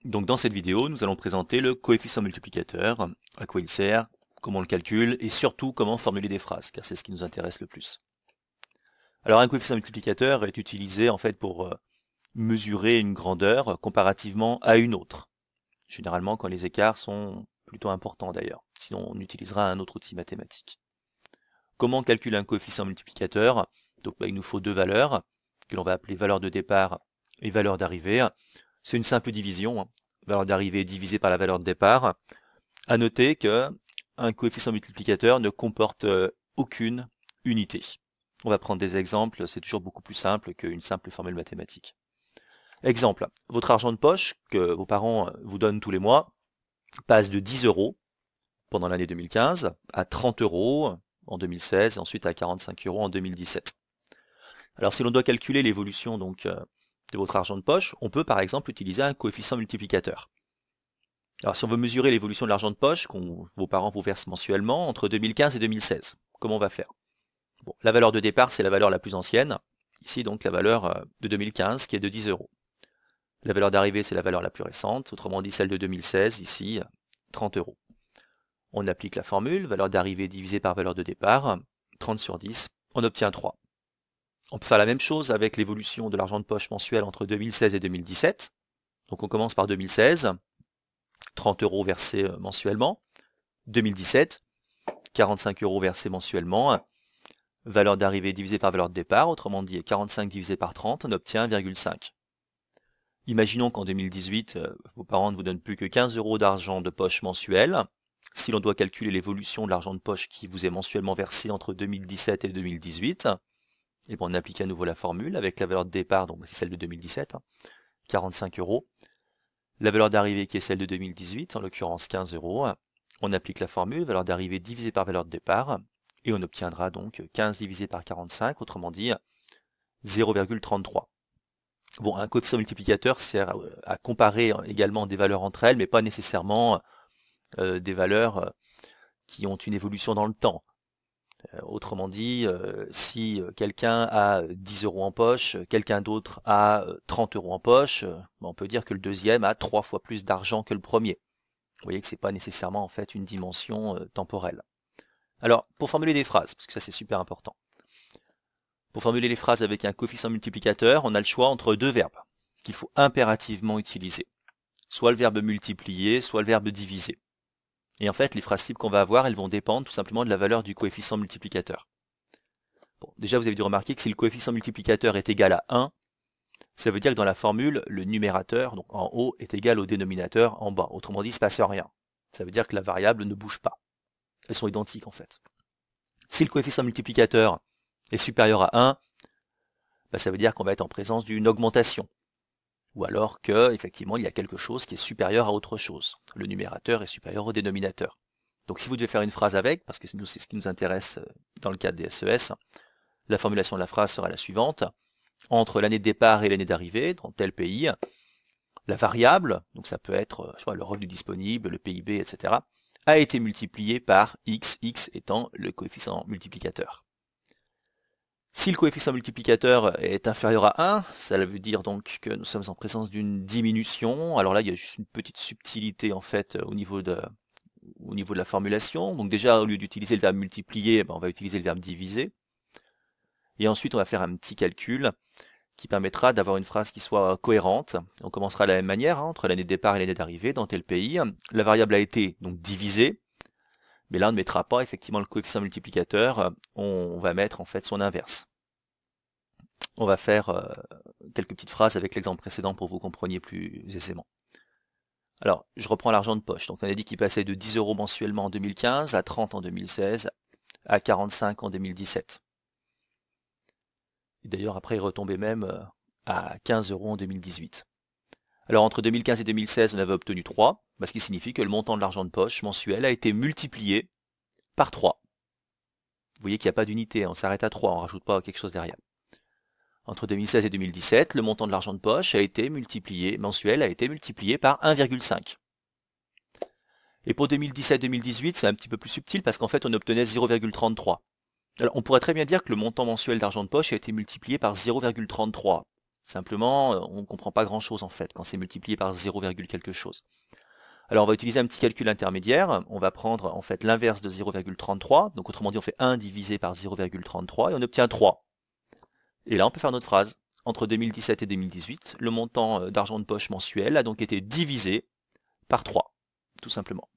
Donc dans cette vidéo, nous allons présenter le coefficient multiplicateur, à quoi il sert, comment on le calcule et surtout comment formuler des phrases, car c'est ce qui nous intéresse le plus. Alors un coefficient multiplicateur est utilisé en fait pour mesurer une grandeur comparativement à une autre, généralement quand les écarts sont plutôt importants d'ailleurs, sinon on utilisera un autre outil mathématique. Comment calculer un coefficient multiplicateur? Donc il nous faut deux valeurs, que l'on va appeler valeur de départ et valeur d'arrivée. C'est une simple division, valeur d'arrivée divisée par la valeur de départ. À noter que un coefficient multiplicateur ne comporte aucune unité. On va prendre des exemples, c'est toujours beaucoup plus simple qu'une simple formule mathématique. Exemple, votre argent de poche que vos parents vous donnent tous les mois passe de 10 € pendant l'année 2015 à 30 € en 2016 et ensuite à 45 € en 2017. Alors si l'on doit calculer l'évolution donc de votre argent de poche, on peut par exemple utiliser un coefficient multiplicateur. Alors si on veut mesurer l'évolution de l'argent de poche que vos parents vous versent mensuellement entre 2015 et 2016, comment on va faire? Bon, la valeur de départ, c'est la valeur la plus ancienne. Ici donc la valeur de 2015 qui est de 10 €. La valeur d'arrivée, c'est la valeur la plus récente, autrement dit celle de 2016, ici 30 €. On applique la formule, valeur d'arrivée divisée par valeur de départ, 30 sur 10, on obtient 3. On peut faire la même chose avec l'évolution de l'argent de poche mensuel entre 2016 et 2017. Donc on commence par 2016, 30 € versés mensuellement. 2017, 45 € versés mensuellement. Valeur d'arrivée divisée par valeur de départ, autrement dit 45 divisé par 30, on obtient 1,5. Imaginons qu'en 2018, vos parents ne vous donnent plus que 15 € d'argent de poche mensuel. Si l'on doit calculer l'évolution de l'argent de poche qui vous est mensuellement versé entre 2017 et 2018, et bon, on applique à nouveau la formule avec la valeur de départ, donc c'est celle de 2017, 45 €. La valeur d'arrivée qui est celle de 2018, en l'occurrence 15 €. On applique la formule, valeur d'arrivée divisée par valeur de départ, et on obtiendra donc 15 divisé par 45, autrement dit 0,33. Bon, un coefficient multiplicateur sert à comparer également des valeurs entre elles, mais pas nécessairement des valeurs qui ont une évolution dans le temps. Autrement dit, si quelqu'un a 10 € en poche, quelqu'un d'autre a 30 € en poche, on peut dire que le deuxième a 3 fois plus d'argent que le premier. Vous voyez que c'est pas nécessairement en fait une dimension temporelle. Alors, pour formuler des phrases, parce que ça c'est super important. Pour formuler les phrases avec un coefficient multiplicateur, on a le choix entre deux verbes qu'il faut impérativement utiliser. Soit le verbe multiplier, soit le verbe diviser. Et en fait, les phrases types qu'on va avoir, elles vont dépendre tout simplement de la valeur du coefficient multiplicateur. Bon, déjà, vous avez dû remarquer que si le coefficient multiplicateur est égal à 1, ça veut dire que dans la formule, le numérateur, donc en haut, est égal au dénominateur en bas. Autrement dit, il ne se passe rien. Ça veut dire que la variable ne bouge pas. Elles sont identiques en fait. Si le coefficient multiplicateur est supérieur à 1, ça veut dire qu'on va être en présence d'une augmentation. Ou alors que, effectivement, il y a quelque chose qui est supérieur à autre chose. Le numérateur est supérieur au dénominateur. Donc si vous devez faire une phrase avec, parce que c'est ce qui nous intéresse dans le cadre des SES, la formulation de la phrase sera la suivante. Entre l'année de départ et l'année d'arrivée, dans tel pays, la variable, donc ça peut être le revenu disponible, le PIB, etc., a été multiplié par x, x étant le coefficient multiplicateur. Si le coefficient multiplicateur est inférieur à 1, ça veut dire donc que nous sommes en présence d'une diminution. Alors là, il y a juste une petite subtilité en fait au niveau de la formulation. Donc déjà, au lieu d'utiliser le verbe multiplier, on va utiliser le verbe diviser. Et ensuite, on va faire un petit calcul qui permettra d'avoir une phrase qui soit cohérente. On commencera de la même manière, entre l'année de départ et l'année d'arrivée dans tel pays. La variable a été donc divisée, mais là on ne mettra pas effectivement le coefficient multiplicateur, on va mettre en fait son inverse. On va faire quelques petites phrases avec l'exemple précédent pour que vous compreniez plus aisément. Alors, je reprends l'argent de poche. Donc on a dit qu'il passait de 10 € mensuellement en 2015 à 30 en 2016 à 45 en 2017. D'ailleurs, après, il retombait même à 15 € en 2018. Alors, entre 2015 et 2016, on avait obtenu 3, ce qui signifie que le montant de l'argent de poche mensuel a été multiplié par 3. Vous voyez qu'il n'y a pas d'unité, on s'arrête à 3, on ne rajoute pas quelque chose derrière. Entre 2016 et 2017, le montant de l'argent de poche mensuel a été multiplié par 1,5. Et pour 2017-2018, c'est un petit peu plus subtil parce qu'en fait, on obtenait 0,33. Alors, on pourrait très bien dire que le montant mensuel d'argent de poche a été multiplié par 0,33. Simplement, on ne comprend pas grand-chose en fait quand c'est multiplié par 0, quelque chose. Alors on va utiliser un petit calcul intermédiaire. On va prendre en fait l'inverse de 0,33. Donc autrement dit, on fait 1 divisé par 0,33 et on obtient 3. Et là, on peut faire notre phrase. Entre 2017 et 2018, le montant d'argent de poche mensuel a donc été divisé par 3, tout simplement.